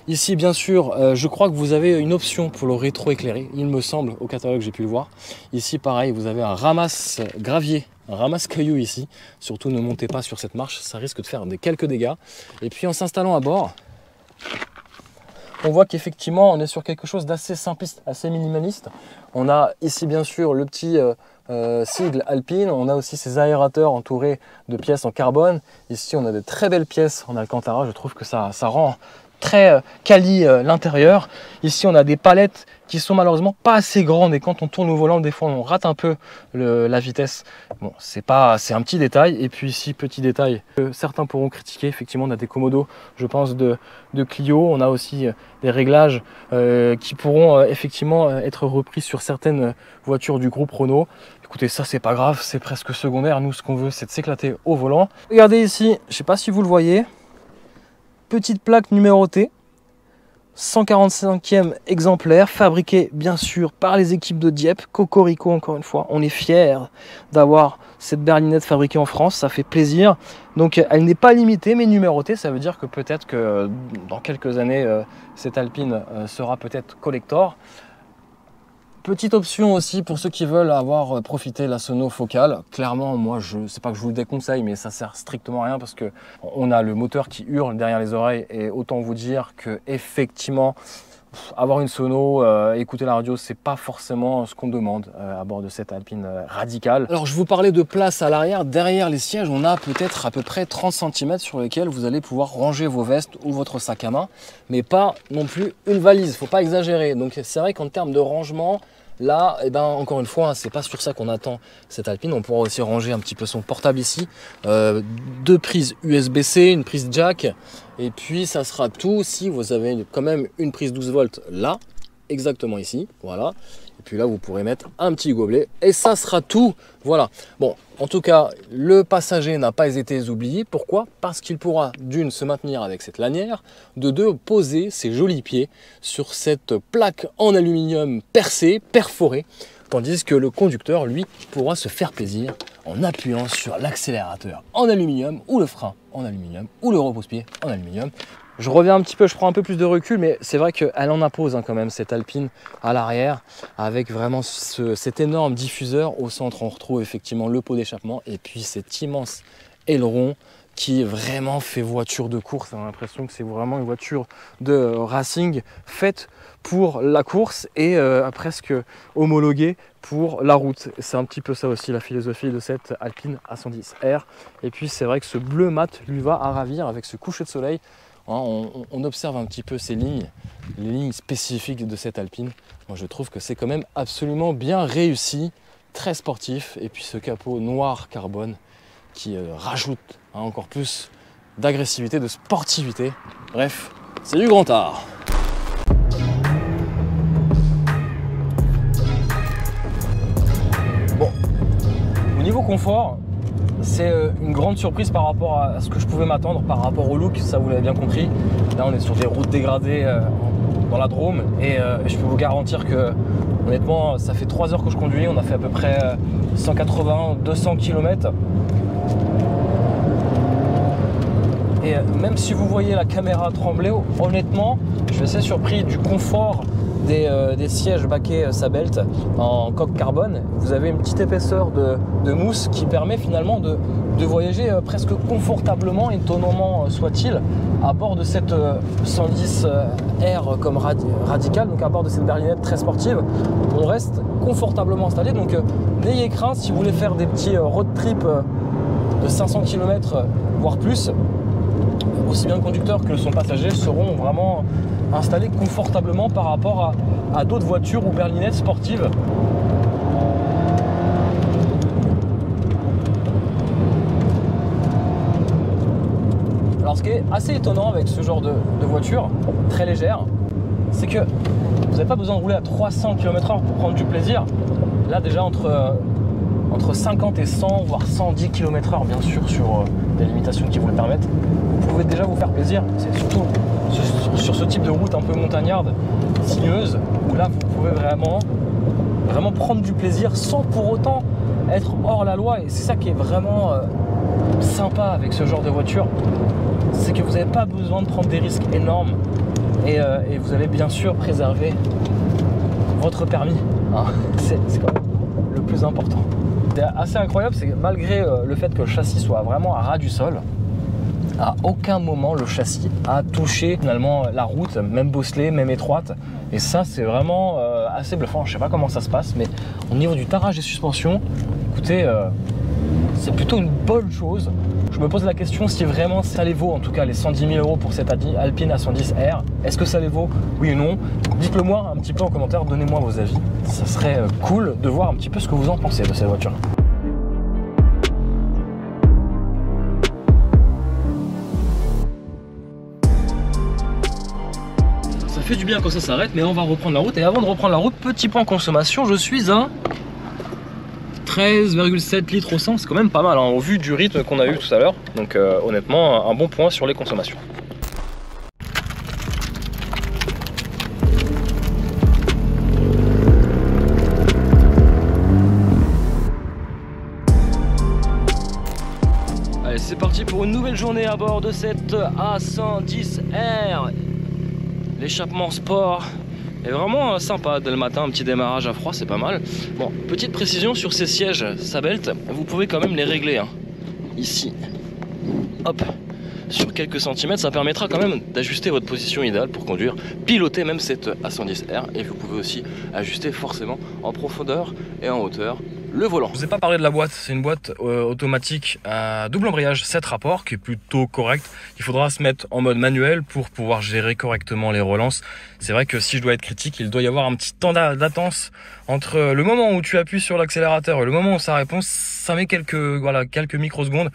Ici, bien sûr, je crois que vous avez une option pour le rétro-éclairé. Il me semble, au catalogue, j'ai pu le voir. Ici, pareil, vous avez un ramasse-gravier, un ramasse-cailloux ici. Surtout, ne montez pas sur cette marche, ça risque de faire quelques dégâts. Et puis, en s'installant à bord, on voit qu'effectivement, on est sur quelque chose d'assez simpliste, assez minimaliste. On a ici, bien sûr, le petit sigle Alpine. On a aussi ces aérateurs entourés de pièces en carbone. Ici, on a de très belles pièces en Alcantara. Je trouve que ça rend très quali l'intérieur. Ici, on a des palettes qui sont malheureusement pas assez grandes et quand on tourne au volant, des fois, on rate un peu la vitesse. Bon, c'est un petit détail. Et puis ici, petit détail que certains pourront critiquer. Effectivement, on a des commodos, je pense, de Clio. On a aussi des réglages qui pourront effectivement être repris sur certaines voitures du groupe Renault. Écoutez, ça, c'est pas grave, c'est presque secondaire. Nous, ce qu'on veut, c'est de s'éclater au volant. Regardez ici, je sais pas si vous le voyez, petite plaque numérotée, 145e exemplaire, fabriqué bien sûr par les équipes de Dieppe, Cocorico encore une fois. On est fiers d'avoir cette berlinette fabriquée en France, ça fait plaisir. Donc elle n'est pas limitée mais numérotée, ça veut dire que peut-être que dans quelques années, cette Alpine sera peut-être collector. Petite option aussi pour ceux qui veulent avoir profité de la sono focale. Clairement, moi, c'est pas que je vous le déconseille, mais ça sert strictement à rien parce que on a le moteur qui hurle derrière les oreilles et autant vous dire que effectivement, avoir une sono, écouter la radio, c'est pas forcément ce qu'on demande à bord de cette Alpine Radicale. Alors je vous parlais de place à l'arrière. Derrière les sièges, on a peut-être à peu près 30 cm sur lesquels vous allez pouvoir ranger vos vestes ou votre sac à main, mais pas non plus une valise, faut pas exagérer. Donc c'est vrai qu'en termes de rangement, là, eh ben, encore une fois, hein, c'est pas sur ça qu'on attend cette Alpine. On pourra aussi ranger un petit peu son portable ici. 2 prises USB-C, une prise jack. Et puis ça sera tout si vous avez quand même une prise 12 volts là, exactement ici. Voilà. Et puis là, vous pourrez mettre un petit gobelet. Et ça sera tout. Voilà. Bon, en tout cas, le passager n'a pas été oublié. Pourquoi? Parce qu'il pourra d'une se maintenir avec cette lanière, de deux poser ses jolis pieds sur cette plaque en aluminium percée, perforée, tandis que le conducteur, lui, pourra se faire plaisir en appuyant sur l'accélérateur en aluminium ou le frein en aluminium ou le repose-pied en aluminium. Je reviens un petit peu, je prends un peu plus de recul, mais c'est vrai qu'elle en impose quand même cette Alpine à l'arrière, avec vraiment cet énorme diffuseur. Au centre, on retrouve effectivement le pot d'échappement et puis cet immense aileron qui vraiment fait voiture de course. On a l'impression que c'est vraiment une voiture de racing faite pour la course et presque homologuée pour la route. C'est un petit peu ça aussi la philosophie de cette Alpine A110R. Et puis c'est vrai que ce bleu mat lui va à ravir avec ce coucher de soleil. On observe un petit peu ces lignes, les lignes spécifiques de cette Alpine. Moi je trouve que c'est quand même absolument bien réussi, très sportif. Et puis ce capot noir carbone qui rajoute encore plus d'agressivité, de sportivité. Bref, c'est du grand art. Bon, au niveau confort, c'est une grande surprise par rapport à ce que je pouvais m'attendre, par rapport au look, ça vous l'avez bien compris. Là on est sur des routes dégradées dans la Drôme et je peux vous garantir que honnêtement ça fait 3 heures que je conduis, on a fait à peu près 180-200 km. Et même si vous voyez la caméra trembler, honnêtement, je suis assez surpris du confort des sièges baquets Sabelt en coque carbone. Vous avez une petite épaisseur de mousse qui permet finalement de voyager presque confortablement, étonnamment soit-il, à bord de cette 110R comme Radicale, donc à bord de cette berlinette très sportive. On reste confortablement installé, donc n'ayez crainte si vous voulez faire des petits road trips de 500 km voire plus. Aussi bien le conducteur que son passager seront vraiment installés confortablement par rapport à d'autres voitures ou berlinettes sportives. Alors ce qui est assez étonnant avec ce genre de voiture très légère, c'est que vous n'avez pas besoin de rouler à 300 km/h pour prendre du plaisir. Là déjà entre 50 et 100 voire 110 km/h bien sûr sur des limitations qui vous le permettent, vous pouvez déjà vous faire plaisir. C'est surtout sur ce type de route un peu montagnarde, sinueuse, où là vous pouvez vraiment prendre du plaisir sans pour autant être hors la loi. Et c'est ça qui est vraiment sympa avec ce genre de voiture, c'est que vous n'avez pas besoin de prendre des risques énormes et vous allez bien sûr préserver votre permis, hein. C'est quand même le plus important. C'est assez incroyable, c'est que malgré le fait que le châssis soit vraiment à ras du sol, à aucun moment le châssis a touché finalement la route, même bosselée, même étroite. Et ça c'est vraiment assez bluffant. Je sais pas comment ça se passe, mais au niveau du tarage des suspensions, écoutez, c'est plutôt une bonne chose. Je me pose la question si vraiment ça les vaut, en tout cas les 110 000 € pour cette Alpine A110R. Est-ce que ça les vaut? Oui ou non? Dites-le moi un petit peu en commentaire, donnez-moi vos avis. Ça serait cool de voir un petit peu ce que vous en pensez de cette voiture. Ça fait du bien quand ça s'arrête, mais on va reprendre la route. Et avant de reprendre la route, petit point consommation, je suis à 13,7 litres au 100, c'est quand même pas mal hein, au vu du rythme qu'on a eu tout à l'heure. Donc honnêtement, un bon point sur les consommations. Allez, c'est parti pour une nouvelle journée à bord de cette A110R. L'échappement sport est vraiment sympa dès le matin, un petit démarrage à froid, c'est pas mal. Bon, petite précision sur ces sièges Sabelt, vous pouvez quand même les régler hein. Ici, hop, sur quelques centimètres, ça permettra quand même d'ajuster votre position idéale pour conduire, piloter même cette A110R, et vous pouvez aussi ajuster forcément en profondeur et en hauteur le volant. Je vous ai pas parlé de la boîte, c'est une boîte automatique à double embrayage 7 rapports qui est plutôt correct. Il faudra se mettre en mode manuel pour pouvoir gérer correctement les relances. C'est vrai que si je dois être critique, il doit y avoir un petit temps d'attente entre le moment où tu appuies sur l'accélérateur et le moment où ça répond. Ça met quelques microsecondes.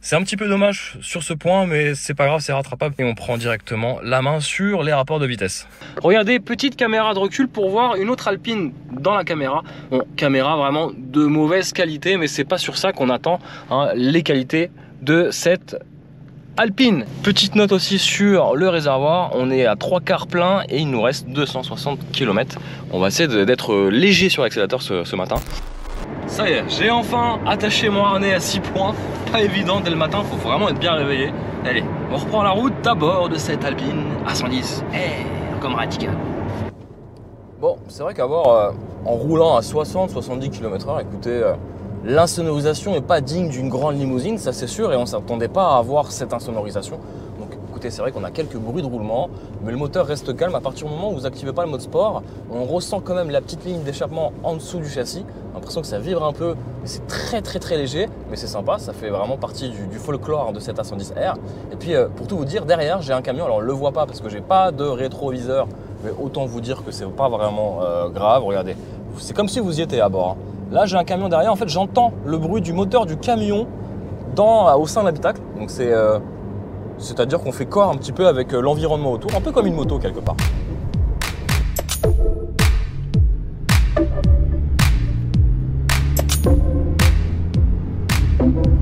C'est un petit peu dommage sur ce point, mais c'est pas grave, c'est rattrapable. Et on prend directement la main sur les rapports de vitesse. Regardez, petite caméra de recul pour voir une autre Alpine dans la caméra. Bon, caméra vraiment de mauvaise qualité, mais c'est pas sur ça qu'on attend les qualités de cette Alpine. Petite note aussi sur le réservoir, on est à 3/4 plein et il nous reste 260 km. On va essayer d'être léger sur l'accélérateur ce matin. Ça y est, j'ai enfin attaché mon harnais à 6 points. Pas évident dès le matin, faut vraiment être bien réveillé. Allez, on reprend la route à bord de cette Alpine A110 R comme radical. Bon, c'est vrai qu'avoir en roulant à 60-70 km/h, écoutez, l'insonorisation n'est pas digne d'une grande limousine, ça c'est sûr, et on ne s'attendait pas à avoir cette insonorisation. Donc écoutez, c'est vrai qu'on a quelques bruits de roulement, mais le moteur reste calme. À partir du moment où vous n'activez pas le mode sport, on ressent quand même la petite ligne d'échappement en dessous du châssis. L'impression que ça vibre un peu, c'est très léger, mais c'est sympa, ça fait vraiment partie du folklore de cette A110R. Et puis pour tout vous dire, derrière j'ai un camion, alors on ne le voit pas parce que j'ai pas de rétroviseur, mais autant vous dire que c'est pas vraiment grave. Regardez, c'est comme si vous y étiez à bord. Là j'ai un camion derrière, en fait j'entends le bruit du moteur du camion au sein de l'habitacle, donc c'est-à-dire qu'on fait corps un petit peu avec l'environnement autour, un peu comme une moto quelque part.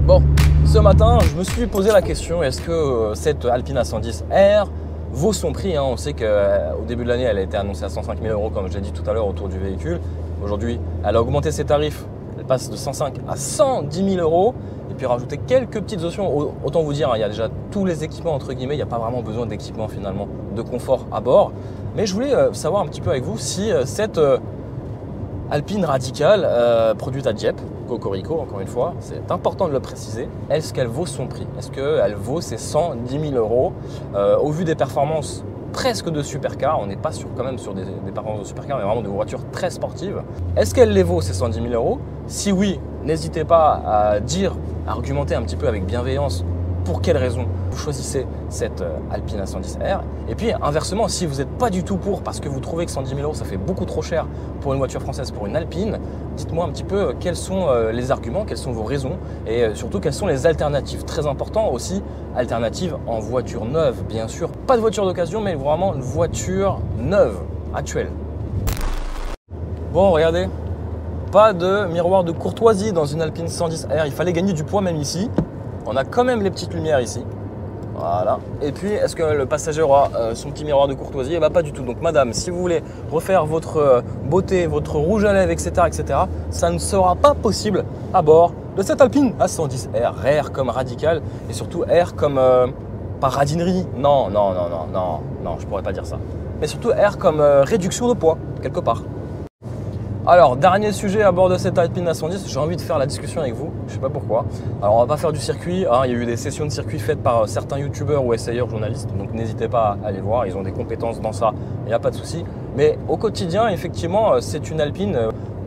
Bon, ce matin, je me suis posé la question, est-ce que cette Alpine A110R vaut son prix, On sait qu'au début de l'année, elle a été annoncée à 105 000 €, comme je l'ai dit tout à l'heure, autour du véhicule. Aujourd'hui, elle a augmenté ses tarifs, elle passe de 105 à 110 000 €. Et puis rajouter quelques petites options. Autant vous dire, il y a déjà tous les équipements, entre guillemets, il n'y a pas vraiment besoin d'équipement finalement, de confort à bord. Mais je voulais savoir un petit peu avec vous si cette Alpine radicale, produite à Dieppe, Cocorico, encore une fois, c'est important de le préciser. Est-ce qu'elle vaut son prix? Est-ce qu'elle vaut ses 110 000 €? Au vu des performances presque de supercar, on n'est pas quand même sur des performances de supercar, mais vraiment de voitures très sportives. Est-ce qu'elle les vaut ces 110 000 €? Si oui, n'hésitez pas à argumenter un petit peu avec bienveillance pour quelles raisons vous choisissez cette Alpine A110R. Et puis inversement, si vous n'êtes pas du tout pour, parce que vous trouvez que 110 000 € ça fait beaucoup trop cher pour une voiture française, pour une Alpine, dites-moi un petit peu quels sont les arguments, quelles sont vos raisons et surtout quelles sont les alternatives. Très important aussi, alternatives en voiture neuve, bien sûr. Pas de voiture d'occasion, mais vraiment une voiture neuve, actuelle. Bon, regardez, pas de miroir de courtoisie dans une Alpine 110R. Il fallait gagner du poids même ici. On a quand même les petites lumières ici. Voilà. Et puis, est-ce que le passager aura son petit miroir de courtoisie? Eh bien, pas du tout. Donc, madame, si vous voulez refaire votre beauté, votre rouge à lèvres, etc., ça ne sera pas possible à bord de cette Alpine A110R. R comme radical et surtout R comme pas radinerie. Non, je pourrais pas dire ça. Mais surtout R comme réduction de poids, quelque part. Alors, dernier sujet à bord de cette Alpine A110, j'ai envie de faire la discussion avec vous, je sais pas pourquoi. Alors, on va pas faire du circuit, il y a eu des sessions de circuit faites par certains youtubeurs ou essayeurs journalistes, donc n'hésitez pas à aller voir, ils ont des compétences dans ça, il n'y a pas de souci. Mais au quotidien, effectivement, c'est une Alpine,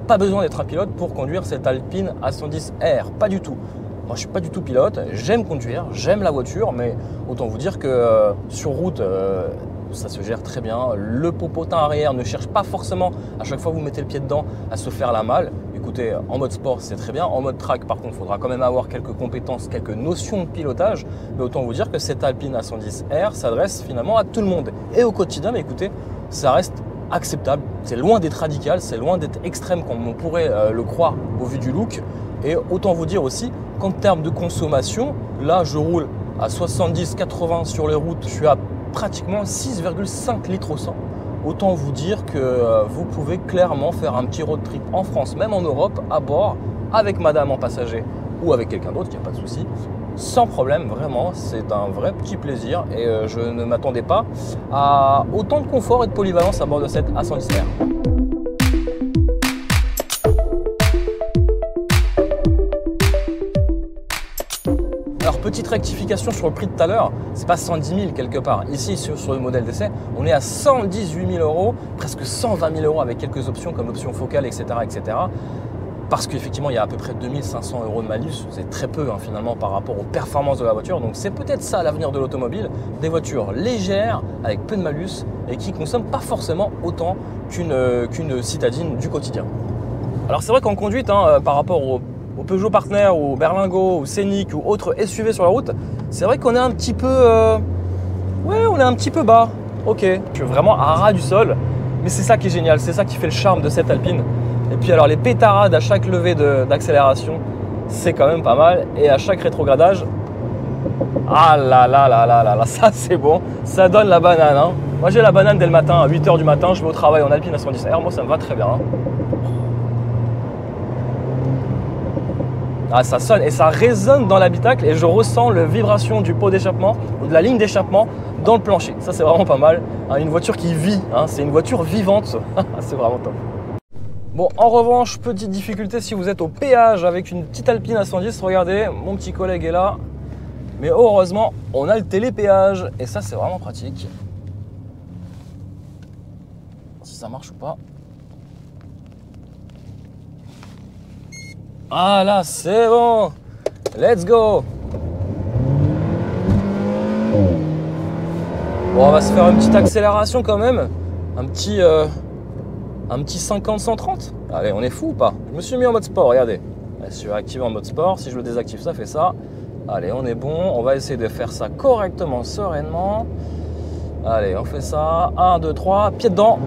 pas besoin d'être un pilote pour conduire cette Alpine A110R, pas du tout. Moi, je suis pas du tout pilote, j'aime conduire, j'aime la voiture, mais autant vous dire que sur route, ça se gère très bien. Le popotin arrière ne cherche pas forcément, à chaque fois que vous mettez le pied dedans, à se faire la malle. Écoutez, en mode sport, c'est très bien. En mode track, par contre, il faudra quand même avoir quelques compétences, quelques notions de pilotage. Mais autant vous dire que cette Alpine A110R s'adresse finalement à tout le monde. Et au quotidien, mais écoutez, ça reste acceptable. C'est loin d'être radical, c'est loin d'être extrême comme on pourrait le croire au vu du look. Et autant vous dire aussi qu'en termes de consommation, là, je roule à 70-80 sur les routes. Je suis à pratiquement 6,5 litres au 100. Autant vous dire que vous pouvez clairement faire un petit road trip en France, même en Europe, à bord, avec madame en passager ou avec quelqu'un d'autre, il n'y a pas de souci, sans problème, vraiment, c'est un vrai petit plaisir et je ne m'attendais pas à autant de confort et de polyvalence à bord de cette A110R. Alors petite rectification sur le prix de tout à l'heure, c'est pas 110 000 quelque part. Ici, sur le modèle d'essai, on est à 118 000 €, presque 120 000 € avec quelques options comme option focale, etc. etc. Parce qu'effectivement, il y a à peu près 2500 € de malus. C'est très peu finalement par rapport aux performances de la voiture. Donc c'est peut-être ça l'avenir de l'automobile. Des voitures légères avec peu de malus et qui consomment pas forcément autant qu'une citadine du quotidien. Alors c'est vrai qu'en conduite, par rapport au Peugeot Partner, ou Berlingo, ou Scénic, ou autres SUV sur la route, c'est vrai qu'on est un petit peu... ouais, on est un petit peu bas. Ok, je suis vraiment à ras du sol. Mais c'est ça qui est génial, c'est ça qui fait le charme de cette Alpine. Et puis alors les pétarades à chaque levée d'accélération, c'est quand même pas mal. Et à chaque rétrogradage, ah là là là là là là, ça c'est bon. Ça donne la banane. Moi j'ai la banane dès le matin, à 8 h du matin, je vais au travail en Alpine A110R. Moi ça me va très bien. Ah, ça sonne et ça résonne dans l'habitacle et je ressens la vibration du pot d'échappement ou de la ligne d'échappement dans le plancher. Ça, c'est vraiment pas mal. Une voiture qui vit, c'est une voiture vivante. C'est vraiment top. Bon, en revanche, petite difficulté si vous êtes au péage avec une petite Alpine A110. Regardez, mon petit collègue est là. Mais heureusement, on a le télépéage et ça, c'est vraiment pratique. Si ça marche ou pas. Ah là, c'est bon. Let's go. Bon, on va se faire une petite accélération quand même. Un petit 50-130. Allez, on est fou ou pas? Je me suis mis en mode sport, regardez. Je suis activé en mode sport. Si je le désactive, ça fait ça. Allez, on est bon. On va essayer de faire ça correctement, sereinement. Allez, on fait ça. 1, 2, 3. Pied dedans.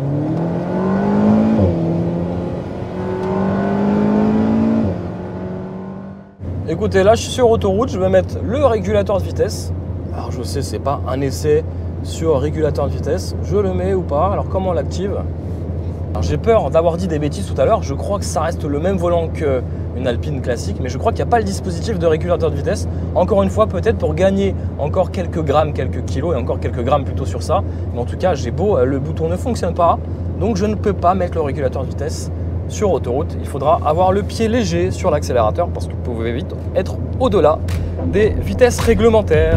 Écoutez, là je suis sur autoroute, je vais mettre le régulateur de vitesse. Alors je sais, c'est pas un essai sur régulateur de vitesse. Je le mets ou pas? Alors comment on l'active? J'ai peur d'avoir dit des bêtises tout à l'heure. Je crois que ça reste le même volant qu'une Alpine classique, mais je crois qu'il n'y a pas le dispositif de régulateur de vitesse. Encore une fois, peut-être pour gagner encore quelques grammes, quelques kilos, et encore quelques grammes plutôt sur ça. Mais en tout cas, j'ai beau, le bouton ne fonctionne pas, donc je ne peux pas mettre le régulateur de vitesse sur autoroute. Il faudra avoir le pied léger sur l'accélérateur parce que vous pouvez vite être au-delà des vitesses réglementaires.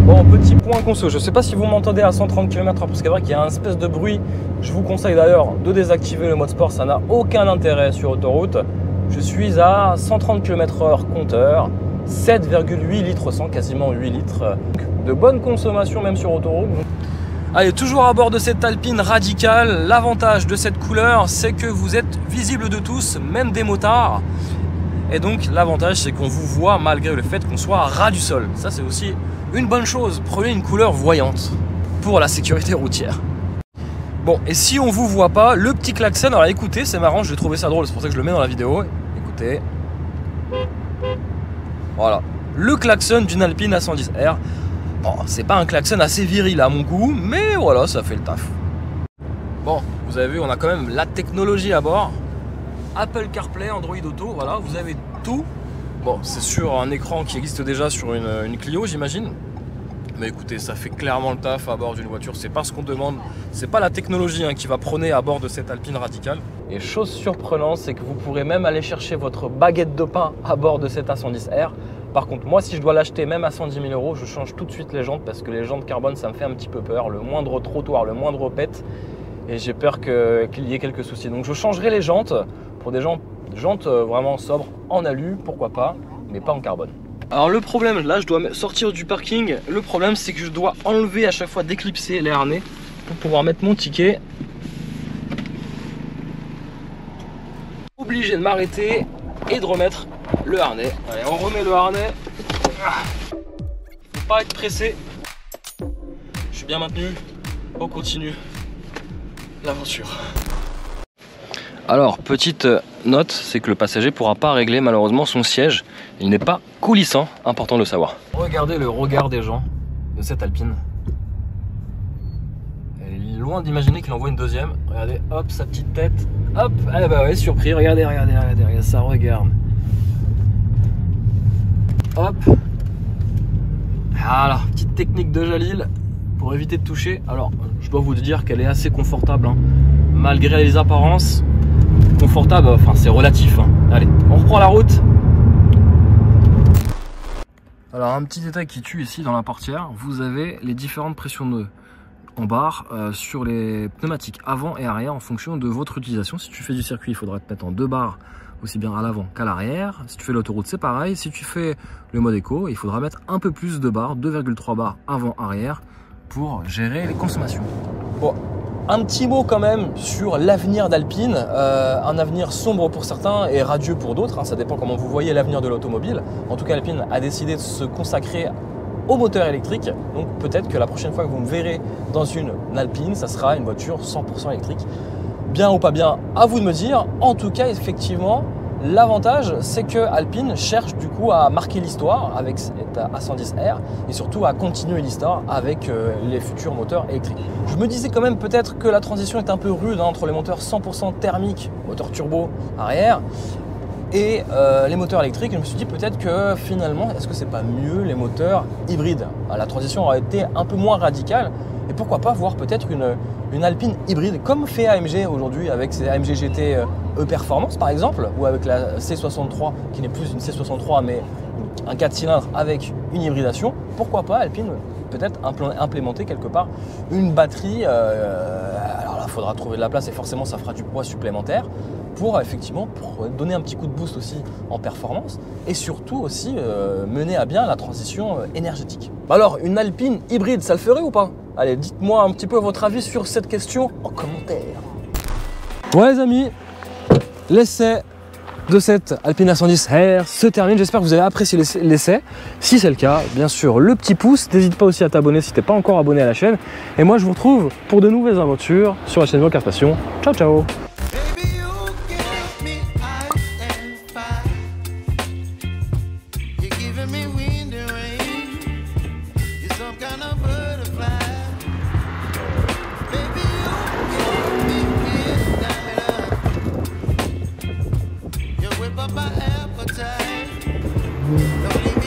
Bon, petit point conso, je ne sais pas si vous m'entendez à 130 km/h parce que c'est vrai qu'il y a un espèce de bruit. Je vous conseille d'ailleurs de désactiver le mode sport, ça n'a aucun intérêt sur autoroute. Je suis à 130 km/h compteur, 7,8 litres 100, quasiment 8 litres. De bonne consommation même sur autoroute. Allez, toujours à bord de cette Alpine radicale, l'avantage de cette couleur, c'est que vous êtes visible de tous, même des motards. Et donc l'avantage, c'est qu'on vous voit malgré le fait qu'on soit à ras du sol. Ça, c'est aussi une bonne chose. Prenez une couleur voyante pour la sécurité routière. Bon, et si on vous voit pas, le petit klaxon, alors écoutez, c'est marrant, j'ai trouvé ça drôle, c'est pour ça que je le mets dans la vidéo. Écoutez. Voilà, le klaxon d'une Alpine A110R. Bon, c'est pas un klaxon assez viril à mon goût, mais voilà, ça fait le taf. Bon, vous avez vu, on a quand même la technologie à bord. Apple CarPlay, Android Auto, voilà, vous avez tout. Bon, c'est sur un écran qui existe déjà sur une Clio, j'imagine. Mais écoutez, ça fait clairement le taf à bord d'une voiture. C'est pas ce qu'on demande, c'est pas la technologie qui va prôner à bord de cette Alpine radicale. Et chose surprenante, c'est que vous pourrez même aller chercher votre baguette de pain à bord de cette A110R. Par contre, moi, si je dois l'acheter même à 110 000 €, je change tout de suite les jantes parce que les jantes carbone, ça me fait un petit peu peur. Le moindre trottoir, le moindre pète, et j'ai peur qu'il y ait quelques soucis. Donc, je changerai les jantes pour des jantes vraiment sobres en alu, pourquoi pas, mais pas en carbone. Alors le problème, là je dois sortir du parking, le problème c'est que je dois enlever à chaque fois, déclipser les harnais pour pouvoir mettre mon ticket. Obligé de m'arrêter et de remettre le harnais. Allez, on remet le harnais. Faut pas être pressé. Je suis bien maintenu. On continue l'aventure. Alors, petite note, c'est que le passager ne pourra pas régler malheureusement son siège. Il n'est pas coulissant, important de le savoir. Regardez le regard des gens de cette Alpine. Elle est loin d'imaginer qu'il envoie une deuxième. Regardez, hop, sa petite tête. Hop, ah bah ouais, surpris, regardez, ça regarde. Hop. Voilà, petite technique de Jalil. pour éviter de toucher. Alors, je dois vous dire qu'elle est assez confortable, hein. Malgré les apparences. Confortable, enfin c'est relatif, hein. Allez, on reprend la route. Alors un petit détail qui tue ici dans la portière, vous avez les différentes pressions de nœuds en barre sur les pneumatiques avant et arrière en fonction de votre utilisation. Si tu fais du circuit, il faudra te mettre en 2 barres aussi bien à l'avant qu'à l'arrière. Si tu fais l'autoroute, c'est pareil. Si tu fais le mode éco, il faudra mettre un peu plus de barres, 2,3 barres avant-arrière pour gérer les consommations. Bon. Un petit mot quand même sur l'avenir d'Alpine, un avenir sombre pour certains et radieux pour d'autres, hein, ça dépend comment vous voyez l'avenir de l'automobile. En tout cas, Alpine a décidé de se consacrer au moteur électrique, donc peut-être que la prochaine fois que vous me verrez dans une Alpine, ça sera une voiture 100% électrique. Bien ou pas bien, à vous de me dire. En tout cas, effectivement, l'avantage, c'est que Alpine cherche du coup à marquer l'histoire avec cette A110R et surtout à continuer l'histoire avec les futurs moteurs électriques. Je me disais quand même peut-être que la transition est un peu rude, hein, entre les moteurs 100% thermiques, moteur turbo arrière, et les moteurs électriques. Je me suis dit peut-être que finalement, est-ce que c'est pas mieux les moteurs hybrides? La transition aurait été un peu moins radicale. Et pourquoi pas voir peut-être une Alpine hybride comme fait AMG aujourd'hui avec ses AMG GT E-Performance par exemple, ou avec la C63 qui n'est plus une C63 mais un 4 cylindres avec une hybridation. Pourquoi pas Alpine peut-être implémenter quelque part une batterie, alors là il faudra trouver de la place et forcément ça fera du poids supplémentaire pour effectivement pour donner un petit coup de boost aussi en performance et surtout aussi mener à bien la transition énergétique. Alors une Alpine hybride, ça le ferait ou pas? Allez, dites-moi un petit peu votre avis sur cette question en commentaire. Ouais les amis, l'essai de cette Alpine A110R se termine. J'espère que vous avez apprécié l'essai. Si c'est le cas, bien sûr, le petit pouce. N'hésite pas aussi à t'abonner si tu n'es pas encore abonné à la chaîne. Et moi, je vous retrouve pour de nouvelles aventures sur la chaîne Volcar Passion. Ciao, ciao. Whip up my appetite. Don't